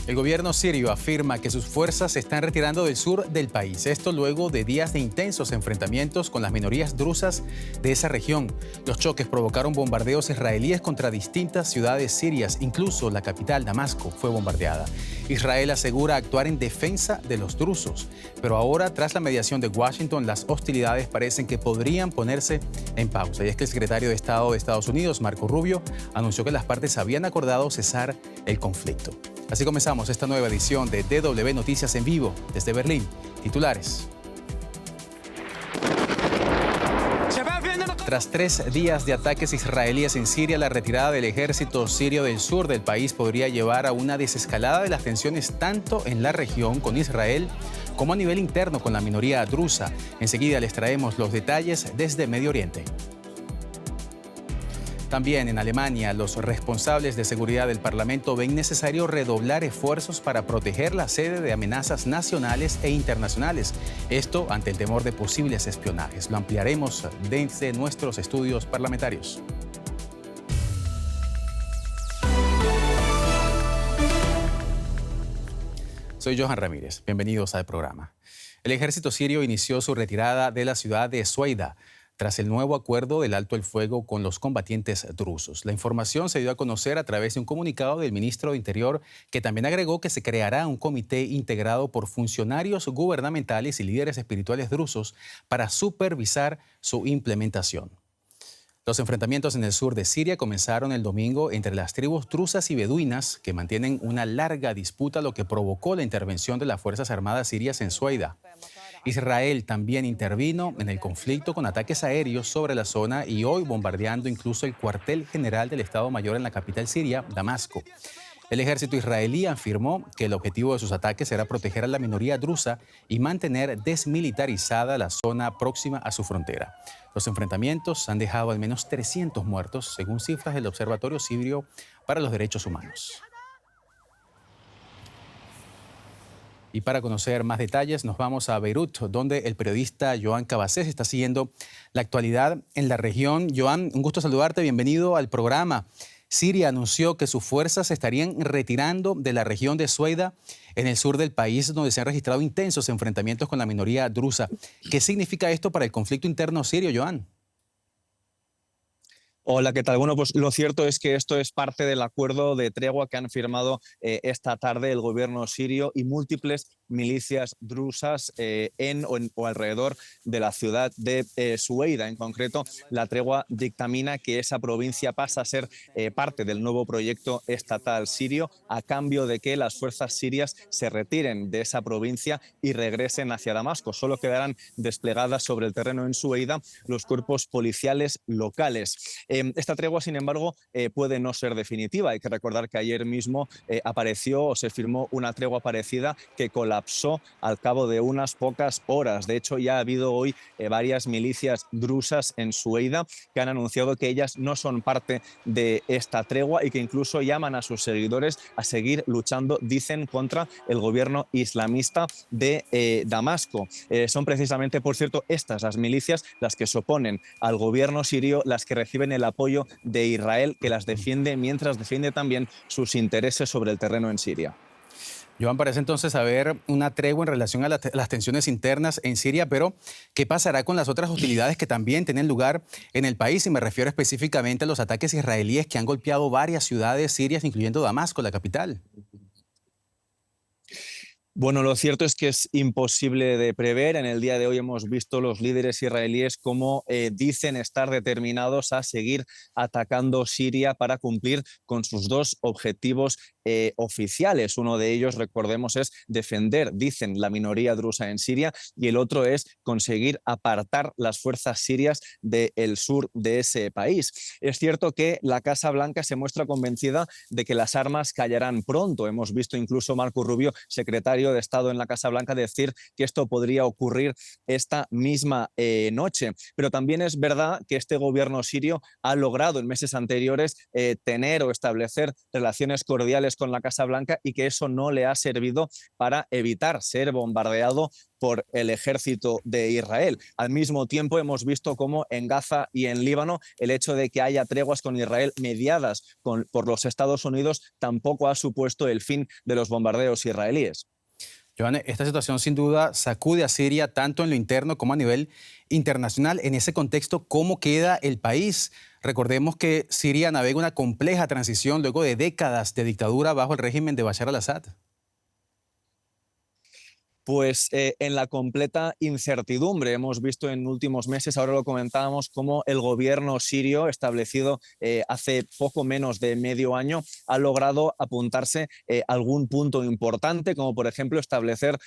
El gobierno sirio afirma que sus fuerzas se están retirando del sur del país. Esto luego de días de intensos enfrentamientos con las minorías drusas de esa región. Los choques provocaron bombardeos israelíes contra distintas ciudades sirias. Incluso la capital, Damasco, fue bombardeada. Israel asegura actuar en defensa de los drusos. Pero ahora, tras la mediación de Washington, las hostilidades parecen que podrían ponerse en pausa. Y es que el secretario de Estado de Estados Unidos, Marco Rubio, anunció que las partes habían acordado cesar el conflicto. Así comenzamos esta nueva edición de DW Noticias en vivo desde Berlín. Titulares. Tras 3 días de ataques israelíes en Siria, la retirada del ejército sirio del sur del país podría llevar a una desescalada de las tensiones tanto en la región con Israel como a nivel interno con la minoría drusa. Enseguida les traemos los detalles desde Medio Oriente. También en Alemania, los responsables de seguridad del Parlamento ven necesario redoblar esfuerzos para proteger la sede de amenazas nacionales e internacionales. Esto ante el temor de posibles espionajes. Lo ampliaremos desde nuestros estudios parlamentarios. Soy Johan Ramírez. Bienvenidos al programa. El ejército sirio inició su retirada de la ciudad de Sueida tras el nuevo acuerdo del alto el fuego con los combatientes drusos. La información se dio a conocer a través de un comunicado del ministro de Interior, que también agregó que se creará un comité integrado por funcionarios gubernamentales y líderes espirituales drusos para supervisar su implementación. Los enfrentamientos en el sur de Siria comenzaron el domingo entre las tribus drusas y beduinas, que mantienen una larga disputa, lo que provocó la intervención de las Fuerzas Armadas sirias en Sueida. Israel también intervino en el conflicto con ataques aéreos sobre la zona y hoy bombardeando incluso el cuartel general del Estado Mayor en la capital siria, Damasco. El ejército israelí afirmó que el objetivo de sus ataques era proteger a la minoría drusa y mantener desmilitarizada la zona próxima a su frontera. Los enfrentamientos han dejado al menos 300 muertos, según cifras del Observatorio Sirio para los Derechos Humanos. Y para conocer más detalles nos vamos a Beirut, donde el periodista Joan Cabasés está siguiendo la actualidad en la región. Joan, un gusto saludarte, bienvenido al programa. Siria anunció que sus fuerzas se estarían retirando de la región de Sueida, en el sur del país, donde se han registrado intensos enfrentamientos con la minoría drusa. ¿Qué significa esto para el conflicto interno sirio, Joan? Hola, ¿qué tal? Bueno, pues lo cierto es que esto es parte del acuerdo de tregua que han firmado esta tarde el gobierno sirio y múltiples milicias drusas en o alrededor de la ciudad de Sueida. En concreto, la tregua dictamina que esa provincia pasa a ser parte del nuevo proyecto estatal sirio a cambio de que las fuerzas sirias se retiren de esa provincia y regresen hacia Damasco. Solo quedarán desplegadas sobre el terreno en Sueida los cuerpos policiales locales. Esta tregua, sin embargo, puede no ser definitiva. Hay que recordar que ayer mismo apareció o se firmó una tregua parecida que colapsó al cabo de unas pocas horas. De hecho, ya ha habido hoy varias milicias drusas en Sueida que han anunciado que ellas no son parte de esta tregua y que incluso llaman a sus seguidores a seguir luchando, dicen, contra el gobierno islamista de Damasco. Son precisamente, por cierto, estas las milicias las que se oponen al gobierno sirio, las que reciben el apoyo de Israel, que las defiende mientras defiende también sus intereses sobre el terreno en Siria. Joan, parece entonces haber una tregua en relación a las tensiones internas en Siria, pero ¿qué pasará con las otras hostilidades que también tienen lugar en el país? Y me refiero específicamente a los ataques israelíes que han golpeado varias ciudades sirias, incluyendo Damasco, la capital. Bueno, lo cierto es que es imposible de prever. En el día de hoy hemos visto los líderes israelíes cómo dicen estar determinados a seguir atacando Siria para cumplir con sus dos objetivos oficiales. Uno de ellos, recordemos, es defender, dicen, la minoría drusa en Siria, y el otro es conseguir apartar las fuerzas sirias del sur de ese país. Es cierto que la Casa Blanca se muestra convencida de que las armas callarán pronto. Hemos visto incluso Marco Rubio, secretario secretario de Estado en la Casa Blanca decir que esto podría ocurrir esta misma noche. Pero también es verdad que este gobierno sirio ha logrado en meses anteriores tener o establecer relaciones cordiales con la Casa Blanca y que eso no le ha servido para evitar ser bombardeado por el ejército de Israel. Al mismo tiempo hemos visto cómo en Gaza y en Líbano el hecho de que haya treguas con Israel mediadas por los Estados Unidos tampoco ha supuesto el fin de los bombardeos israelíes. Joan, esta situación sin duda sacude a Siria tanto en lo interno como a nivel internacional. En ese contexto, ¿cómo queda el país? Recordemos que Siria navega una compleja transición luego de décadas de dictadura bajo el régimen de Bashar al-Assad. Pues en la completa incertidumbre. Hemos visto en últimos meses, ahora lo comentábamos, cómo el gobierno sirio, establecido hace poco menos de medio año, ha logrado apuntarse a algún punto importante, como por ejemplo establecer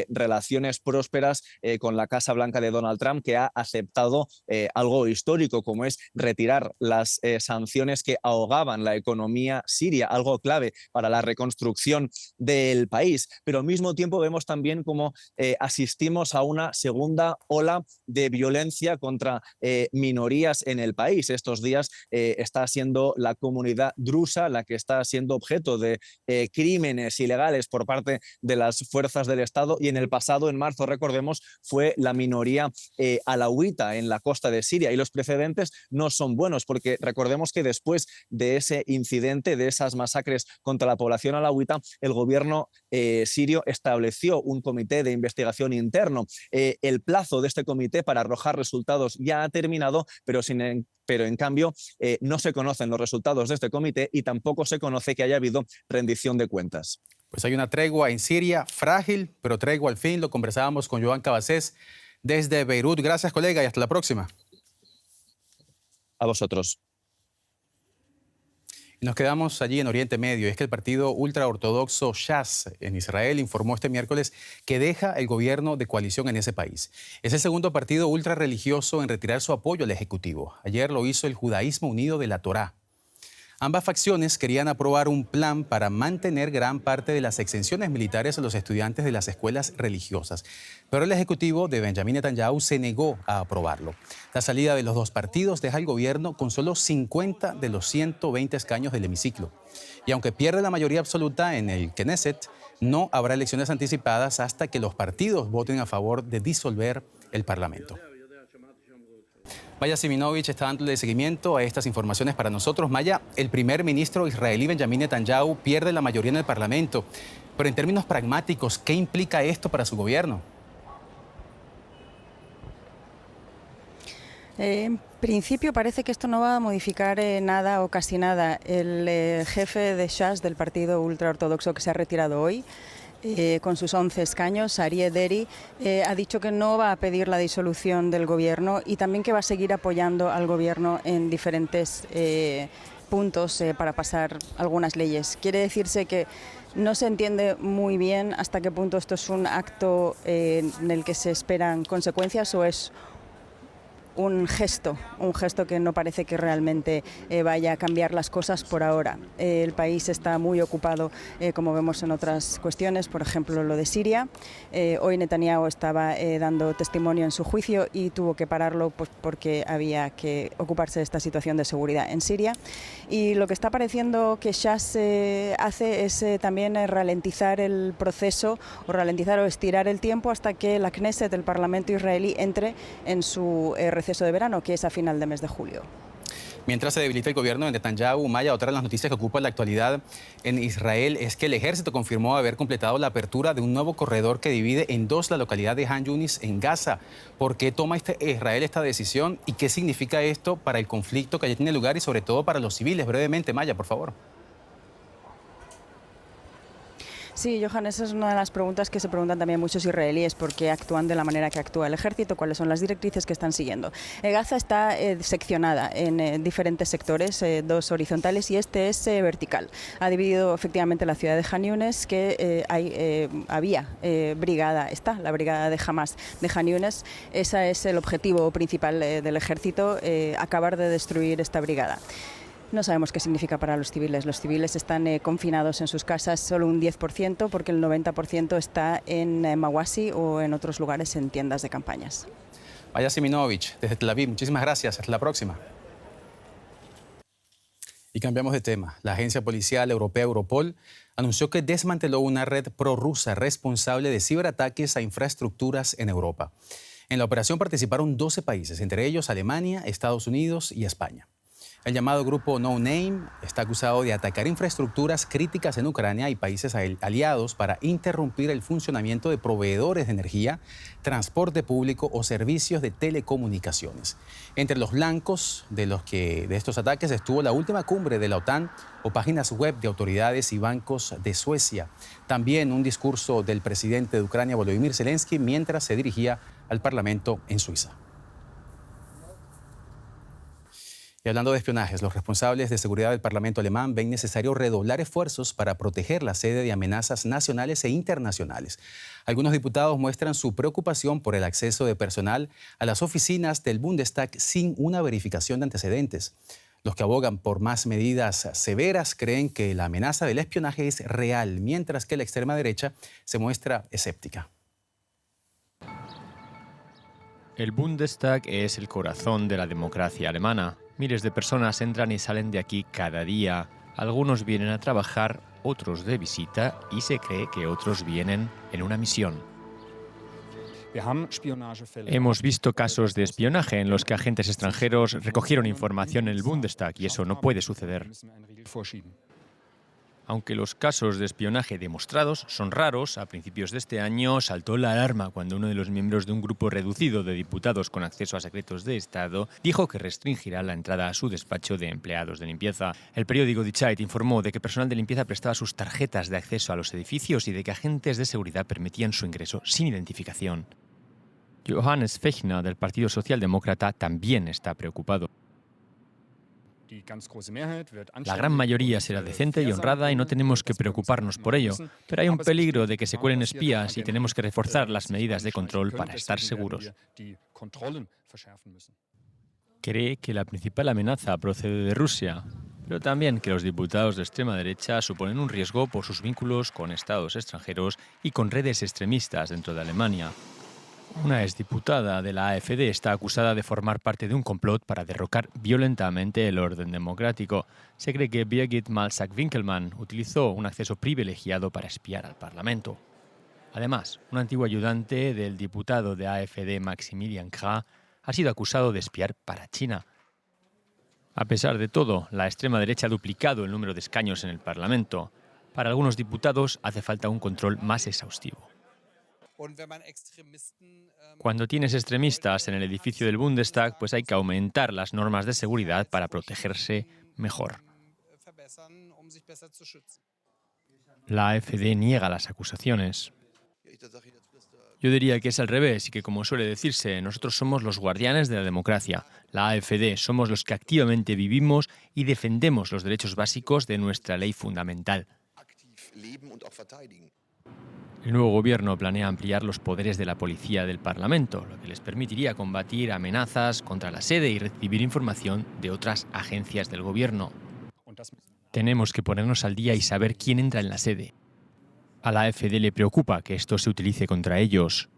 relaciones prósperas con la Casa Blanca de Donald Trump, que ha aceptado algo histórico, como es retirar las sanciones que ahogaban la economía siria, algo clave para la reconstrucción del país. Pero al mismo tiempo vemos también cómo asistimos a una segunda ola de violencia contra minorías en el país. Estos días está siendo la comunidad drusa la que está siendo objeto de crímenes ilegales por parte de las fuerzas del Estado, y en el pasado, en marzo, recordemos, fue la minoría alauita en la costa de Siria, y los precedentes no son buenos porque recordemos que después de ese incidente, de esas masacres contra la población alauita, el gobierno sirio estableció un comité de investigación interno. El plazo de este comité para arrojar resultados ya ha terminado, pero en cambio no se conocen los resultados de este comité y tampoco se conoce que haya habido rendición de cuentas. Pues hay una tregua en Siria, frágil, pero tregua al fin. Lo conversábamos con Joan Cabasés desde Beirut. Gracias, colega, y hasta la próxima. A vosotros. Nos quedamos allí en Oriente Medio. Es que el partido ultraortodoxo Shas en Israel informó este miércoles que deja el gobierno de coalición en ese país. Es el segundo partido ultrarreligioso en retirar su apoyo al Ejecutivo. Ayer lo hizo el Judaísmo Unido de la Torá. Ambas facciones querían aprobar un plan para mantener gran parte de las exenciones militares a los estudiantes de las escuelas religiosas. Pero el Ejecutivo de Benjamin Netanyahu se negó a aprobarlo. La salida de los dos partidos deja al gobierno con solo 50 de los 120 escaños del hemiciclo. Y aunque pierde la mayoría absoluta en el Knesset, no habrá elecciones anticipadas hasta que los partidos voten a favor de disolver el Parlamento. Maya Siminovich está dándole seguimiento a estas informaciones para nosotros. Maya, el primer ministro israelí Benjamin Netanyahu pierde la mayoría en el Parlamento, pero en términos pragmáticos, ¿qué implica esto para su gobierno? En principio parece que esto no va a modificar nada o casi nada. El jefe de Shas, del partido ultraortodoxo que se ha retirado hoy, con sus 11 escaños, Aryeh Deri, ha dicho que no va a pedir la disolución del gobierno y también que va a seguir apoyando al gobierno en diferentes puntos para pasar algunas leyes. Quiere decirse que no se entiende muy bien hasta qué punto esto es un acto en el que se esperan consecuencias o es un gesto que no parece que realmente vaya a cambiar las cosas por ahora. El país está muy ocupado, como vemos en otras cuestiones, por ejemplo lo de Siria. Hoy Netanyahu estaba dando testimonio en su juicio y tuvo que pararlo pues, porque había que ocuparse de esta situación de seguridad en Siria. Y lo que está pareciendo que Shas hace es también ralentizar el proceso o ralentizar o estirar el tiempo hasta que la Knesset, el Parlamento israelí, entre en su receso de verano, que es a final de mes de julio. Mientras se debilita el gobierno de Netanyahu, Maya, otra de las noticias que ocupa la actualidad en Israel es que el ejército confirmó haber completado la apertura de un nuevo corredor que divide en dos la localidad de Han Yunis en Gaza. ¿Por qué toma Israel esta decisión y qué significa esto para el conflicto que allí tiene lugar y sobre todo para los civiles? Brevemente, Maya, por favor. Sí, Johan, esa es una de las preguntas que se preguntan también muchos israelíes, por qué actúan de la manera que actúa el ejército, cuáles son las directrices que están siguiendo. Gaza está seccionada en diferentes sectores, dos horizontales y este es vertical. Ha dividido efectivamente la ciudad de Han Yunis, que había brigada, está la brigada de Hamas de Han Yunis. Ese es el objetivo principal del ejército, acabar de destruir esta brigada. No sabemos qué significa para los civiles. Los civiles están confinados en sus casas, solo un 10%, porque el 90% está en Mawasi o en otros lugares en tiendas de campañas. Maya Siminovich, desde Tel Aviv, muchísimas gracias. Hasta la próxima. Y cambiamos de tema. La agencia policial europea Europol anunció que desmanteló una red prorrusa responsable de ciberataques a infraestructuras en Europa. En la operación participaron 12 países, entre ellos Alemania, Estados Unidos y España. El llamado grupo No Name está acusado de atacar infraestructuras críticas en Ucrania y países aliados para interrumpir el funcionamiento de proveedores de energía, transporte público o servicios de telecomunicaciones. Entre los blancos de estos ataques estuvo la última cumbre de la OTAN o páginas web de autoridades y bancos de Suecia. También un discurso del presidente de Ucrania, Volodymyr Zelensky, mientras se dirigía al Parlamento en Suiza. Y hablando de espionajes, los responsables de seguridad del Parlamento alemán ven necesario redoblar esfuerzos para proteger la sede de amenazas nacionales e internacionales. Algunos diputados muestran su preocupación por el acceso de personal a las oficinas del Bundestag sin una verificación de antecedentes. Los que abogan por más medidas severas creen que la amenaza del espionaje es real, mientras que la extrema derecha se muestra escéptica. El Bundestag es el corazón de la democracia alemana. Miles de personas entran y salen de aquí cada día. Algunos vienen a trabajar, otros de visita y se cree que otros vienen en una misión. Hemos visto casos de espionaje en los que agentes extranjeros recogieron información en el Bundestag y eso no puede suceder. Aunque los casos de espionaje demostrados son raros, a principios de este año saltó la alarma cuando uno de los miembros de un grupo reducido de diputados con acceso a secretos de Estado dijo que restringirá la entrada a su despacho de empleados de limpieza. El periódico Die Zeit informó de que personal de limpieza prestaba sus tarjetas de acceso a los edificios y de que agentes de seguridad permitían su ingreso sin identificación. Johannes Fechner, del Partido Socialdemócrata, también está preocupado. La gran mayoría será decente y honrada y no tenemos que preocuparnos por ello, pero hay un peligro de que se cuelen espías y tenemos que reforzar las medidas de control para estar seguros. Cree que la principal amenaza procede de Rusia, pero también que los diputados de extrema derecha suponen un riesgo por sus vínculos con estados extranjeros y con redes extremistas dentro de Alemania. Una exdiputada de la AfD está acusada de formar parte de un complot para derrocar violentamente el orden democrático. Se cree que Birgit Malsack-Winkelmann utilizó un acceso privilegiado para espiar al Parlamento. Además, un antiguo ayudante del diputado de AfD Maximilian Krah ha sido acusado de espiar para China. A pesar de todo, la extrema derecha ha duplicado el número de escaños en el Parlamento. Para algunos diputados hace falta un control más exhaustivo. Cuando tienes extremistas en el edificio del Bundestag, pues hay que aumentar las normas de seguridad para protegerse mejor. La AfD niega las acusaciones. Yo diría que es al revés y que, como suele decirse, nosotros somos los guardianes de la democracia. La AfD somos los que activamente vivimos y defendemos los derechos básicos de nuestra ley fundamental. El nuevo gobierno planea ampliar los poderes de la policía del Parlamento, lo que les permitiría combatir amenazas contra la sede y recibir información de otras agencias del gobierno. Tenemos que ponernos al día y saber quién entra en la sede. A la AfD le preocupa que esto se utilice contra ellos.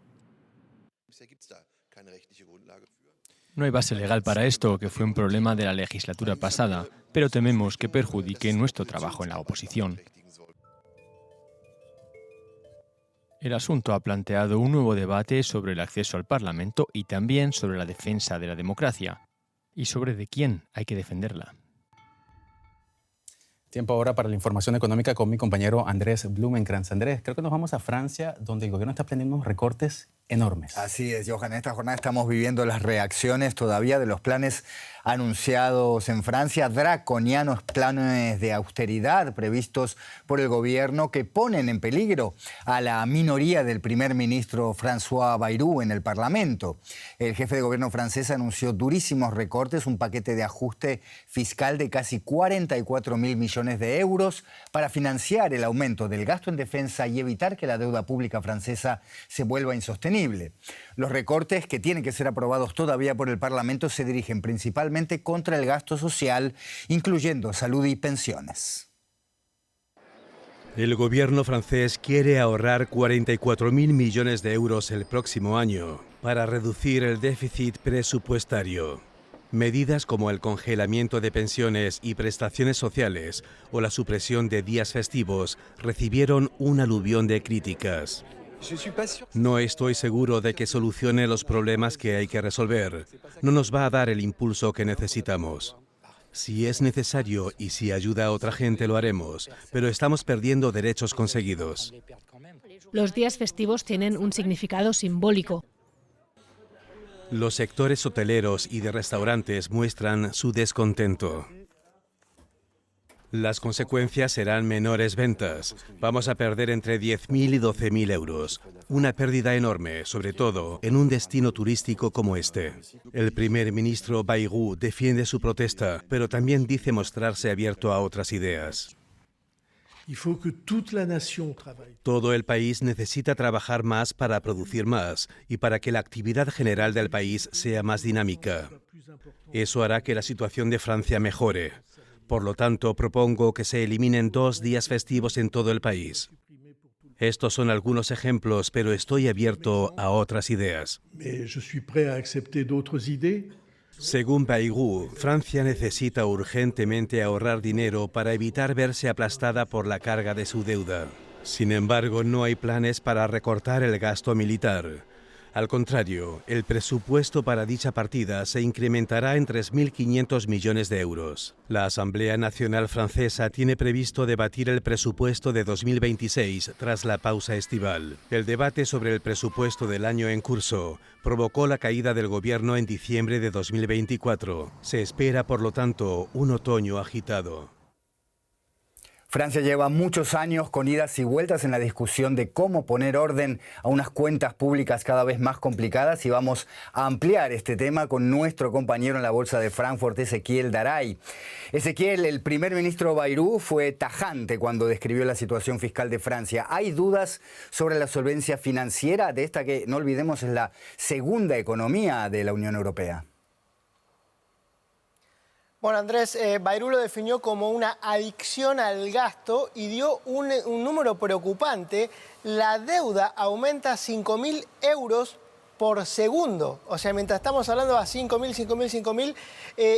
No hay base legal para esto, que fue un problema de la legislatura pasada, pero tememos que perjudique nuestro trabajo en la oposición. El asunto ha planteado un nuevo debate sobre el acceso al Parlamento y también sobre la defensa de la democracia y sobre de quién hay que defenderla. Tiempo ahora para la información económica con mi compañero Andrés Blumenkrantz. Andrés, creo que nos vamos a Francia, donde el gobierno está planeando unos recortes enormes. Así es, Johan. En esta jornada estamos viviendo las reacciones todavía de los planes anunciados en Francia, draconianos planes de austeridad previstos por el gobierno que ponen en peligro a la minoría del primer ministro François Bayrou en el Parlamento. El jefe de gobierno francés anunció durísimos recortes, un paquete de ajuste fiscal de casi 44.000 millones de euros para financiar el aumento del gasto en defensa y evitar que la deuda pública francesa se vuelva insostenible. sostenible. Los recortes, que tienen que ser aprobados todavía por el Parlamento, se dirigen principalmente contra el gasto social, incluyendo salud y pensiones. El gobierno francés quiere ahorrar 44.000 millones de euros el próximo año para reducir el déficit presupuestario. Medidas como el congelamiento de pensiones y prestaciones sociales o la supresión de días festivos recibieron un aluvión de críticas. No estoy seguro de que solucione los problemas que hay que resolver. No nos va a dar el impulso que necesitamos. Si es necesario y si ayuda a otra gente lo haremos, pero estamos perdiendo derechos conseguidos. Los días festivos tienen un significado simbólico. Los sectores hoteleros y de restaurantes muestran su descontento. Las consecuencias serán menores ventas. Vamos a perder entre 10.000 y 12.000 euros. Una pérdida enorme, sobre todo en un destino turístico como este. El primer ministro Bayrou defiende su protesta, pero también dice mostrarse abierto a otras ideas. Todo el país necesita trabajar más para producir más y para que la actividad general del país sea más dinámica. Eso hará que la situación de Francia mejore. Por lo tanto, propongo que se eliminen 2 días festivos en todo el país. Estos son algunos ejemplos, pero estoy abierto a otras ideas. Según Bayrou, Francia necesita urgentemente ahorrar dinero para evitar verse aplastada por la carga de su deuda. Sin embargo, no hay planes para recortar el gasto militar. Al contrario, el presupuesto para dicha partida se incrementará en 3.500 millones de euros. La Asamblea Nacional Francesa tiene previsto debatir el presupuesto de 2026 tras la pausa estival. El debate sobre el presupuesto del año en curso provocó la caída del gobierno en diciembre de 2024. Se espera, por lo tanto, un otoño agitado. Francia lleva muchos años con idas y vueltas en la discusión de cómo poner orden a unas cuentas públicas cada vez más complicadas, y vamos a ampliar este tema con nuestro compañero en la Bolsa de Frankfurt, Ezequiel Daray. Ezequiel, el primer ministro Bayrou fue tajante cuando describió la situación fiscal de Francia. ¿Hay dudas sobre la solvencia financiera de esta que, no olvidemos, es la segunda economía de la Unión Europea? Bueno, Andrés, Bayrou lo definió como una adicción al gasto y dio un número preocupante. La deuda aumenta 5.000 euros por segundo. O sea, mientras estamos hablando a 5.000,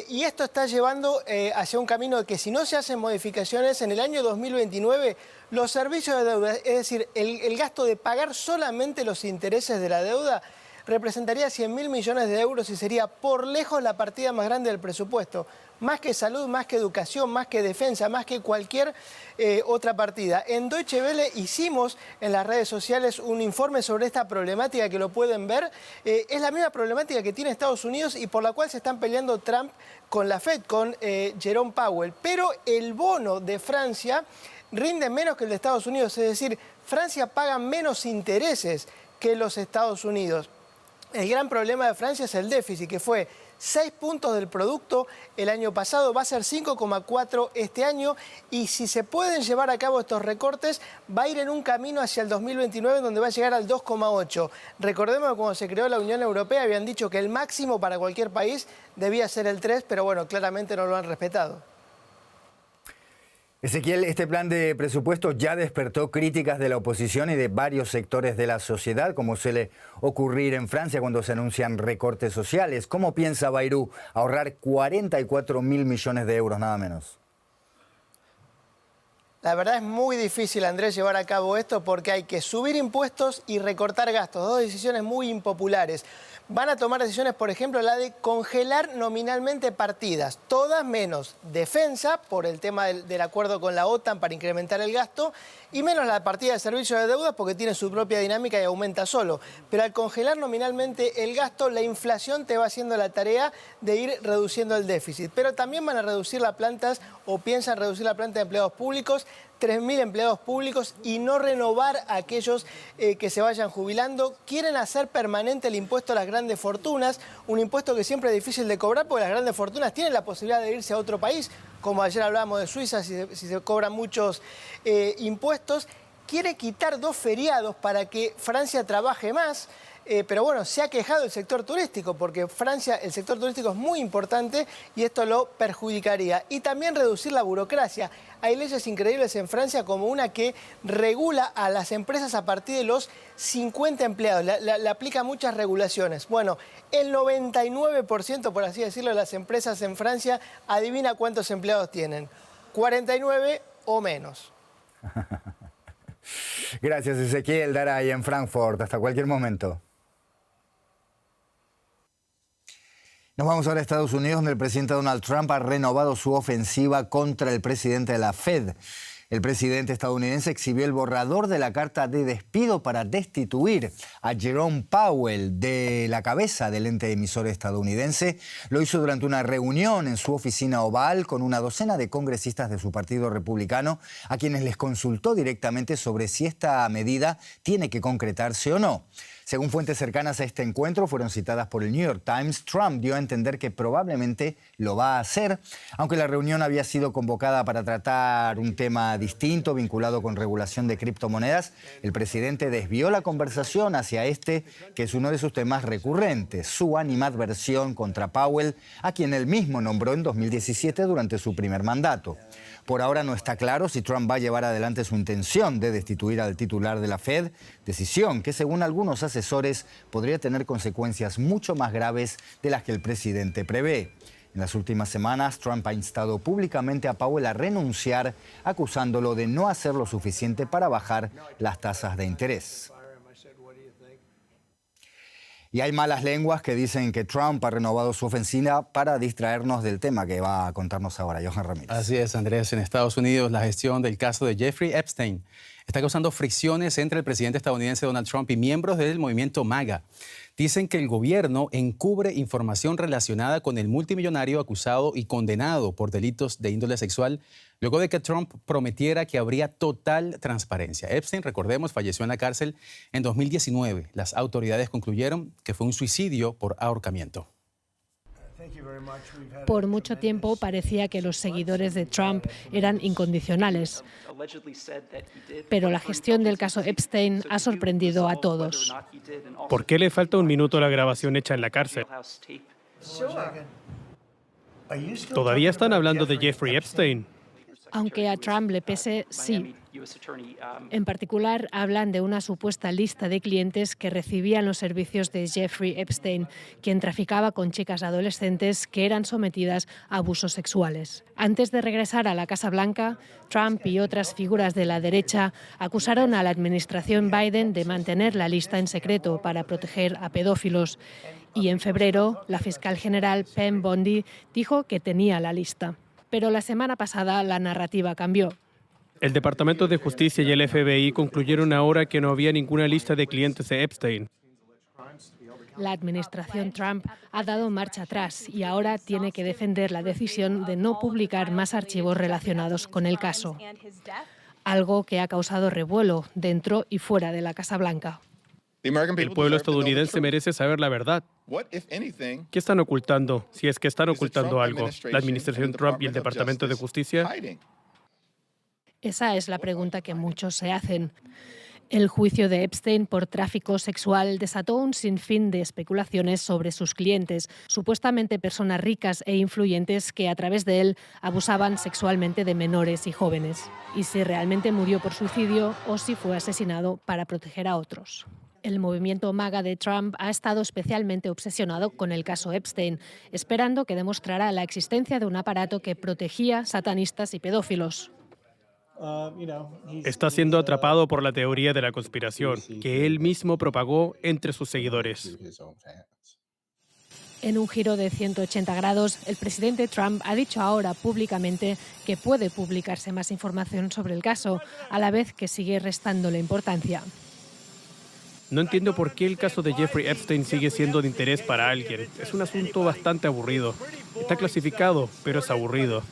y esto está llevando hacia un camino de que si no se hacen modificaciones en el año 2029, los servicios de deuda, es decir, el gasto de pagar solamente los intereses de la deuda, representaría 100.000 millones de euros y sería por lejos la partida más grande del presupuesto. Más que salud, más que educación, más que defensa, más que cualquier otra partida. En Deutsche Welle hicimos en las redes sociales un informe sobre esta problemática que lo pueden ver. Es la misma problemática que tiene Estados Unidos y por la cual se están peleando Trump con la Fed, con Jerome Powell. Pero el bono de Francia rinde menos que el de Estados Unidos. Es decir, Francia paga menos intereses que los Estados Unidos. El gran problema de Francia es el déficit, que fue 6 puntos del producto el año pasado, va a ser 5,4 este año, y si se pueden llevar a cabo estos recortes, va a ir en un camino hacia el 2029 donde va a llegar al 2,8. Recordemos que cuando se creó la Unión Europea habían dicho que el máximo para cualquier país debía ser el 3, pero bueno, claramente no lo han respetado. Ezequiel, este plan de presupuesto ya despertó críticas de la oposición y de varios sectores de la sociedad, como suele ocurrir en Francia cuando se anuncian recortes sociales. ¿Cómo piensa Bayrou ahorrar 44.000 millones de euros, nada menos? La verdad es muy difícil, Andrés, llevar a cabo esto porque hay que subir impuestos y recortar gastos, 2 decisiones muy impopulares. Van a tomar decisiones, por ejemplo, la de congelar nominalmente partidas, todas menos defensa, por el tema del acuerdo con la OTAN para incrementar el gasto, y menos la partida de servicio de deuda porque tiene su propia dinámica y aumenta solo. Pero al congelar nominalmente el gasto, la inflación te va haciendo la tarea de ir reduciendo el déficit. Pero también van a reducir las plantas, o piensan reducir la planta de empleados públicos, 3.000 empleados públicos, y no renovar a aquellos que se vayan jubilando. Quieren hacer permanente el impuesto a las grandes fortunas, un impuesto que siempre es difícil de cobrar porque las grandes fortunas tienen la posibilidad de irse a otro país, como ayer hablábamos de Suiza, si se cobran muchos impuestos. Quiere quitar 2 feriados para que Francia trabaje más. pero bueno, se ha quejado el sector turístico, porque Francia, el sector turístico es muy importante y esto lo perjudicaría. Y también reducir la burocracia. Hay leyes increíbles en Francia, como una que regula a las empresas a partir de los 50 empleados. Le aplica muchas regulaciones. Bueno, el 99%, por así decirlo, de las empresas en Francia, adivina cuántos empleados tienen. 49 o menos. Gracias, Ezequiel Daray en Frankfurt. Hasta cualquier momento. Nos vamos ahora a Estados Unidos, donde el presidente Donald Trump ha renovado su ofensiva contra el presidente de la Fed. El presidente estadounidense exhibió el borrador de la carta de despido para destituir a Jerome Powell de la cabeza del ente emisor estadounidense. Lo hizo durante una reunión en su oficina oval con una docena de congresistas de su partido republicano, a quienes les consultó directamente sobre si esta medida tiene que concretarse o no. Según fuentes cercanas a este encuentro, fueron citadas por el New York Times, Trump dio a entender que probablemente lo va a hacer, aunque la reunión había sido convocada para tratar un tema distinto vinculado con regulación de criptomonedas. El presidente desvió la conversación hacia este, que es uno de sus temas recurrentes, su animadversión contra Powell, a quien él mismo nombró en 2017 durante su primer mandato. Por ahora no está claro si Trump va a llevar adelante su intención de destituir al titular de la Fed, decisión que según algunos asesores podría tener consecuencias mucho más graves de las que el presidente prevé. En las últimas semanas, Trump ha instado públicamente a Powell a renunciar, acusándolo de no hacer lo suficiente para bajar las tasas de interés. Y hay malas lenguas que dicen que Trump ha renovado su ofensiva para distraernos del tema que va a contarnos ahora Johan Ramírez. Así es, Andrés. En Estados Unidos, la gestión del caso de Jeffrey Epstein está causando fricciones entre el presidente estadounidense Donald Trump y miembros del movimiento MAGA. Dicen que el gobierno encubre información relacionada con el multimillonario acusado y condenado por delitos de índole sexual, luego de que Trump prometiera que habría total transparencia. Epstein, recordemos, falleció en la cárcel en 2019. Las autoridades concluyeron que fue un suicidio por ahorcamiento. Por mucho tiempo parecía que los seguidores de Trump eran incondicionales, pero la gestión del caso Epstein ha sorprendido a todos. ¿Por qué le falta un minuto a la grabación hecha en la cárcel? ¿Todavía están hablando de Jeffrey Epstein? Aunque a Trump le pese, sí. En particular, hablan de una supuesta lista de clientes que recibían los servicios de Jeffrey Epstein, quien traficaba con chicas adolescentes que eran sometidas a abusos sexuales. Antes de regresar a la Casa Blanca, Trump y otras figuras de la derecha acusaron a la administración Biden de mantener la lista en secreto para proteger a pedófilos. Y en febrero, la fiscal general Pam Bondi dijo que tenía la lista. Pero la semana pasada la narrativa cambió. El Departamento de Justicia y el FBI concluyeron ahora que no había ninguna lista de clientes de Epstein. La administración Trump ha dado marcha atrás y ahora tiene que defender la decisión de no publicar más archivos relacionados con el caso, algo que ha causado revuelo dentro y fuera de la Casa Blanca. El pueblo estadounidense merece saber la verdad. ¿Qué están ocultando, si es que están ocultando algo, la administración Trump y el Departamento de Justicia? Esa es la pregunta que muchos se hacen. El juicio de Epstein por tráfico sexual desató un sinfín de especulaciones sobre sus clientes, supuestamente personas ricas e influyentes que a través de él abusaban sexualmente de menores y jóvenes. Y si realmente murió por suicidio o si fue asesinado para proteger a otros. El movimiento MAGA de Trump ha estado especialmente obsesionado con el caso Epstein, esperando que demostrara la existencia de un aparato que protegía satanistas y pedófilos. Está siendo atrapado por la teoría de la conspiración que él mismo propagó entre sus seguidores. En un giro de 180 grados, el presidente Trump ha dicho ahora públicamente que puede publicarse más información sobre el caso, a la vez que sigue restándole importancia. No entiendo por qué el caso de Jeffrey Epstein sigue siendo de interés para alguien. Es un asunto bastante aburrido. Está clasificado, pero es aburrido.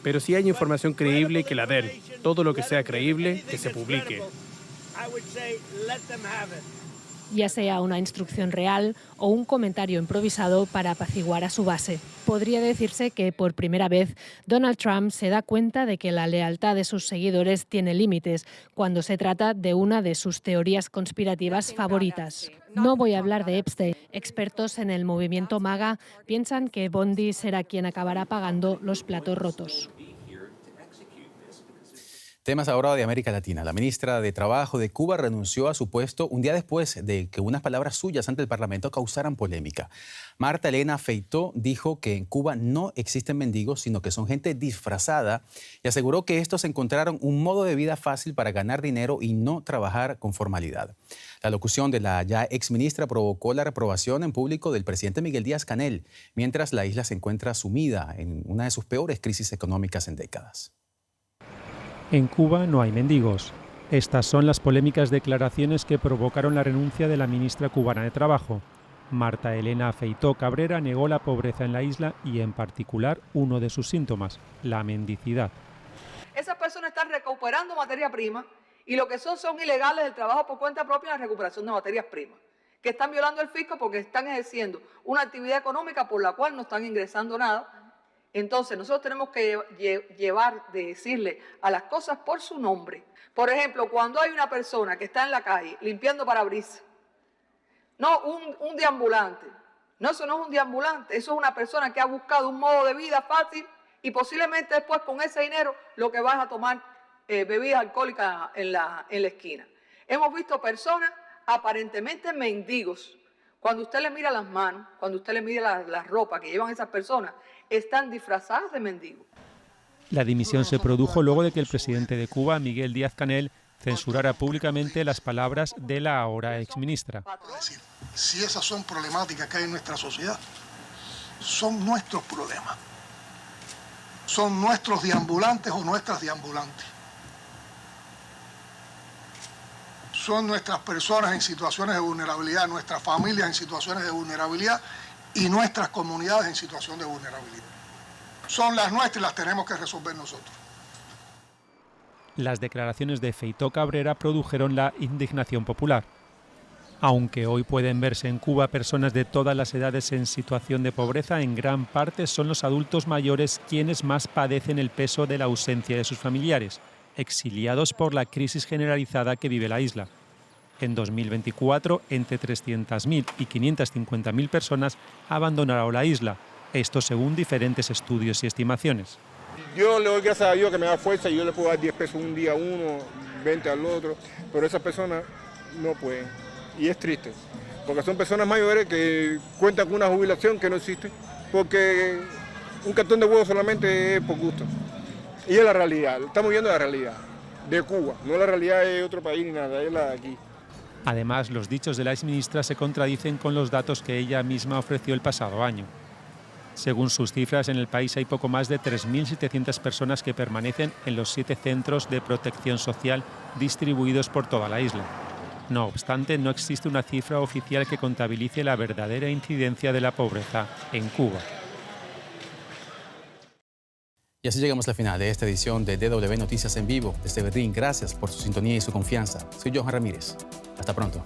Pero si hay información creíble, que la den. Todo lo que sea creíble, que se publique. ya sea una instrucción real o un comentario improvisado para apaciguar a su base. Podría decirse que por primera vez Donald Trump se da cuenta de que la lealtad de sus seguidores tiene límites cuando se trata de una de sus teorías conspirativas favoritas. No voy a hablar de Epstein. Expertos en el movimiento MAGA piensan que Bondi será quien acabará pagando los platos rotos. Temas ahora de América Latina. La ministra de Trabajo de Cuba renunció a su puesto un día después de que unas palabras suyas ante el Parlamento causaran polémica. Marta Elena Feitó dijo que en Cuba no existen mendigos, sino que son gente disfrazada, y aseguró que estos encontraron un modo de vida fácil para ganar dinero y no trabajar con formalidad. La locución de la ya exministra provocó la reprobación en público del presidente Miguel Díaz-Canel, mientras la isla se encuentra sumida en una de sus peores crisis económicas en décadas. En Cuba no hay mendigos. Estas son las polémicas declaraciones que provocaron la renuncia de la ministra cubana de Trabajo. Marta Elena Feitó Cabrera negó la pobreza en la isla y, en particular, uno de sus síntomas, la mendicidad. Esas personas están recuperando materia prima y lo que son ilegales del trabajo por cuenta propia en la recuperación de materias primas, que están violando el fisco porque están ejerciendo una actividad económica por la cual no están ingresando nada. Entonces, nosotros tenemos que decirle a las cosas por su nombre. Por ejemplo, cuando hay una persona que está en la calle limpiando parabrisas, no un deambulante. No, eso no es un deambulante, eso es una persona que ha buscado un modo de vida fácil y posiblemente después con ese dinero lo que vas a tomar bebidas alcohólicas en la esquina. Hemos visto personas aparentemente mendigos. Cuando usted le mira las manos, cuando usted le mira la ropa que llevan esas personas, están disfrazadas de mendigos. La dimisión se produjo luego de que el presidente de Cuba, Miguel Díaz-Canel, censurara públicamente las palabras de la ahora exministra. Si esas son problemáticas que hay en nuestra sociedad, son nuestros problemas. Son nuestros deambulantes o nuestras deambulantes. Son nuestras personas en situaciones de vulnerabilidad, nuestras familias en situaciones de vulnerabilidad y nuestras comunidades en situación de vulnerabilidad. Son las nuestras y las tenemos que resolver nosotros. Las declaraciones de Feitó Cabrera produjeron la indignación popular. Aunque hoy pueden verse en Cuba personas de todas las edades en situación de pobreza, en gran parte son los adultos mayores quienes más padecen el peso de la ausencia de sus familiares, exiliados por la crisis generalizada que vive la isla. En 2024, entre 300.000 y 550.000 personas abandonaron la isla, esto según diferentes estudios y estimaciones. Yo le doy gracias a Dios que me da fuerza y yo le puedo dar 10 pesos un día a uno, 20 al otro, pero esas personas no pueden. Y es triste, porque son personas mayores que cuentan con una jubilación que no existe, porque un cartón de huevo solamente es por gusto. Y es la realidad, estamos viendo la realidad de Cuba, no la realidad de otro país ni nada, es la de aquí. Además, los dichos de la exministra se contradicen con los datos que ella misma ofreció el pasado año. Según sus cifras, en el país hay poco más de 3.700 personas que permanecen en los 7 centros de protección social distribuidos por toda la isla. No obstante, no existe una cifra oficial que contabilice la verdadera incidencia de la pobreza en Cuba. Y así llegamos al final de esta edición de DW Noticias en Vivo desde Berlín. Gracias por su sintonía y su confianza. Soy Johan Ramírez. Hasta pronto.